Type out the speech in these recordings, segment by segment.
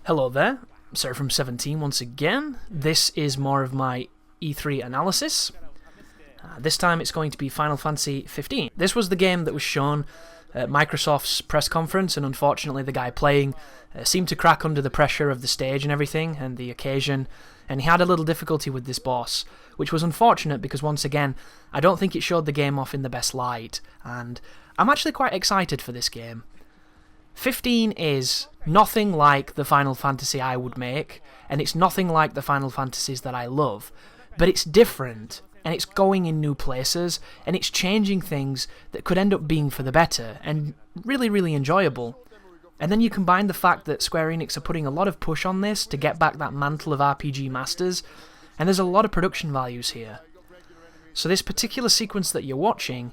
Hello there, Sir from 17 once again. This is more of my E3 analysis. This time it's going to be Final Fantasy 15. This was the game that was shown at Microsoft's press conference, and unfortunately the guy playing seemed to crack under the pressure of the stage and everything and the occasion, and he had a little difficulty with this boss, which was unfortunate because once again I don't think it showed the game off in the best light, and I'm actually quite excited for this game. 15 is nothing like the Final Fantasy I would make, and it's nothing like the Final Fantasies that I love, but it's different, and it's going in new places, and it's changing things that could end up being for the better, and really, really enjoyable. And then you combine the fact that Square Enix are putting a lot of push on this to get back that mantle of RPG masters, and there's a lot of production values here. So this particular sequence that you're watching,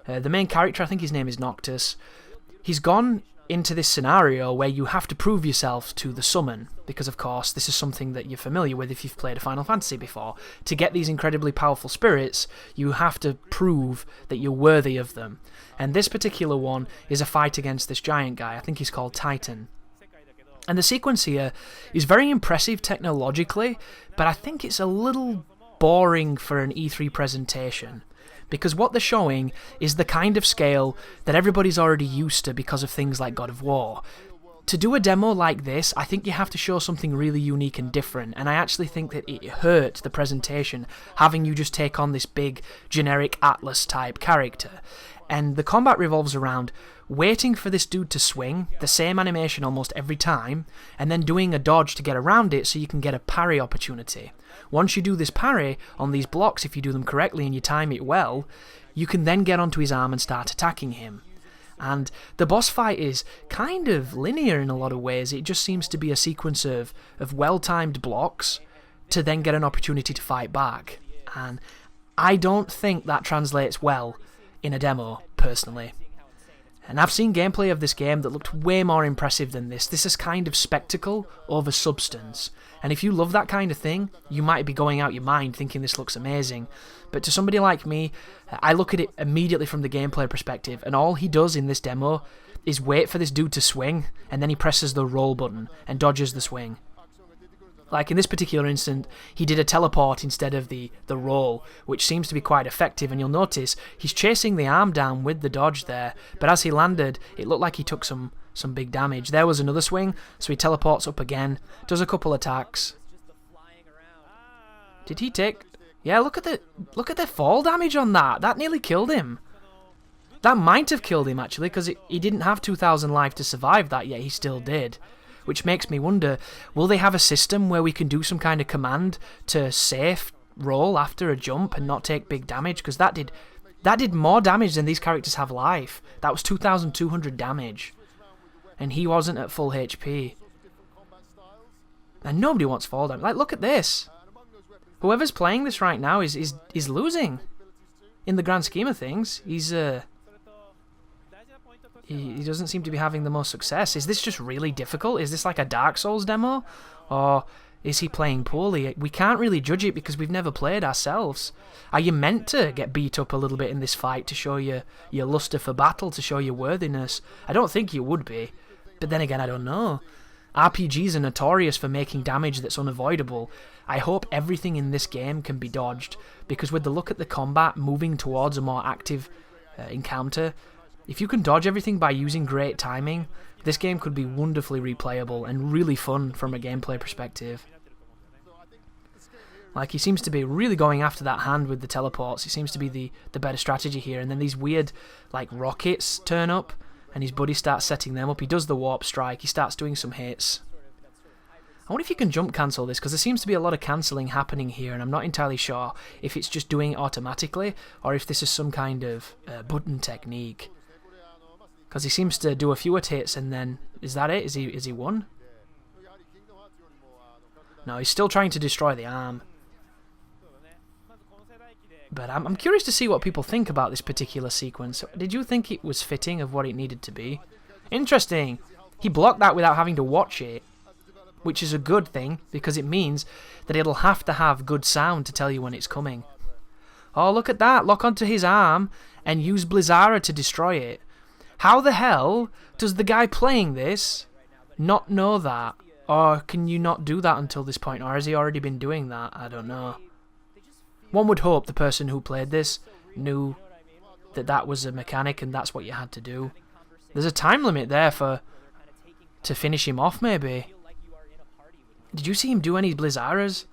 the main character, I think his name is Noctis, he's gone into this scenario where you have to prove yourself to the summon, because of course this is something that you're familiar with if you've played a Final Fantasy before. To get these incredibly powerful spirits, you have to prove that you're worthy of them. And this particular one is a fight against this giant guy, I think he's called Titan. And the sequence here is very impressive technologically, but I think it's a little boring for an E3 presentation. Because what they're showing is the kind of scale that everybody's already used to because of things like God of War. To do a demo like this, I think you have to show something really unique and different, and I actually think that it hurt the presentation having you just take on this big, generic Atlas-type character. And the combat revolves around waiting for this dude to swing, the same animation almost every time, and then doing a dodge to get around it so you can get a parry opportunity. Once you do this parry on these blocks, if you do them correctly and you time it well, you can then get onto his arm and start attacking him. And the boss fight is kind of linear in a lot of ways. It just seems to be a sequence of well-timed blocks to then get an opportunity to fight back. And I don't think that translates well in a demo, personally. And I've seen gameplay of this game that looked way more impressive than this. This is kind of spectacle over substance. And if you love that kind of thing, you might be going out your mind thinking this looks amazing. But to somebody like me, I look at it immediately from the gameplay perspective, and all he does in this demo is wait for this dude to swing, and then he presses the roll button and dodges the swing. Like in this particular instant, he did a teleport instead of the roll, which seems to be quite effective, and you'll notice he's chasing the arm down with the dodge there, but as he landed, it looked like he took some big damage. There was another swing, so he teleports up again, does a couple attacks. Did he take... Yeah, look at the fall damage on that. That nearly killed him. That might have killed him, actually, because he didn't have 2,000 life to survive that, yet he still did. Which makes me wonder, will they have a system where we can do some kind of command to safe roll after a jump and not take big damage? Because that did more damage than these characters have life. That was 2,200 damage. And he wasn't at full HP. And nobody wants fall damage. Like, look at this. Whoever's playing this right now is losing. In the grand scheme of things, he doesn't seem to be having the most success. Is this just really difficult? Is this like a Dark Souls demo? Or is he playing poorly? We can't really judge it because we've never played ourselves. Are you meant to get beat up a little bit in this fight to show your luster for battle, to show your worthiness? I don't think you would be. But then again, I don't know. RPGs are notorious for making damage that's unavoidable. I hope everything in this game can be dodged, because with the look at the combat moving towards a more active encounter, if you can dodge everything by using great timing, this game could be wonderfully replayable and really fun from a gameplay perspective. Like, he seems to be really going after that hand with the teleports. It seems to be the better strategy here. And then these weird, like, rockets turn up, and his buddy starts setting them up. He does the warp strike. He starts doing some hits. I wonder if you can jump cancel this, because there seems to be a lot of cancelling happening here, and I'm not entirely sure if it's just doing it automatically, or if this is some kind of button technique. Because he seems to do a few hits and then... Is that it? Is he won? No, he's still trying to destroy the arm. But I'm curious to see what people think about this particular sequence. Did you think it was fitting of what it needed to be? Interesting! He blocked that without having to watch it, which is a good thing, because it means that it'll have to have good sound to tell you when it's coming. Oh, look at that! Lock onto his arm and use Blizzara to destroy it. How the hell does the guy playing this not know that? Or can you not do that until this point? Or has he already been doing that? I don't know. One would hope the person who played this knew that that was a mechanic and that's what you had to do. There's a time limit there to finish him off, maybe. Did you see him do any Blizzaras?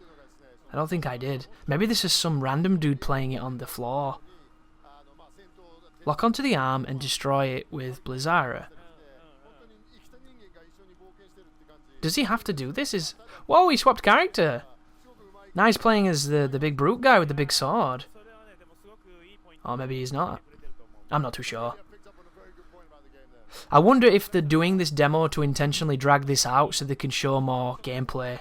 I don't think I did. Maybe this is some random dude playing it on the floor. Lock onto the arm and destroy it with Blizzara. Does he have to do this? Whoa, he swapped character! Now he's playing as the big brute guy with the big sword. Or maybe he's not. I'm not too sure. I wonder if they're doing this demo to intentionally drag this out so they can show more gameplay.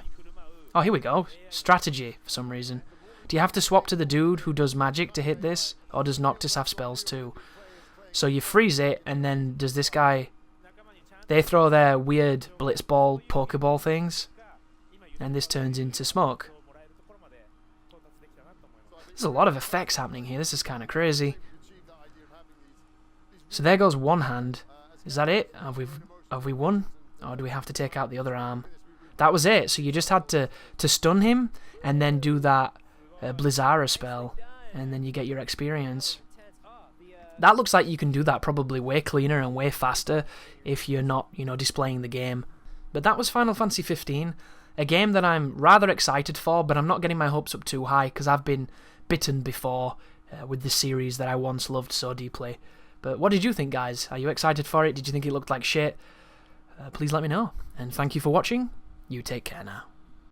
Oh, here we go. Strategy, for some reason. Do you have to swap to the dude who does magic to hit this? Or does Noctis have spells too? So you freeze it, and then does this guy... They throw their weird blitzball, pokeball things. And this turns into smoke. There's a lot of effects happening here. This is kind of crazy. So there goes one hand. Is that it? Have we won? Or do we have to take out the other arm? That was it. So you just had to stun him and then do that Blizzara spell. And then you get your experience. That looks like you can do that probably way cleaner and way faster if you're not, displaying the game. But that was Final Fantasy 15. A game that I'm rather excited for, but I'm not getting my hopes up too high because I've been bitten before with the series that I once loved so deeply. But what did you think, guys? Are you excited for it? Did you think it looked like shit? Please let me know. And thank you for watching. You take care now.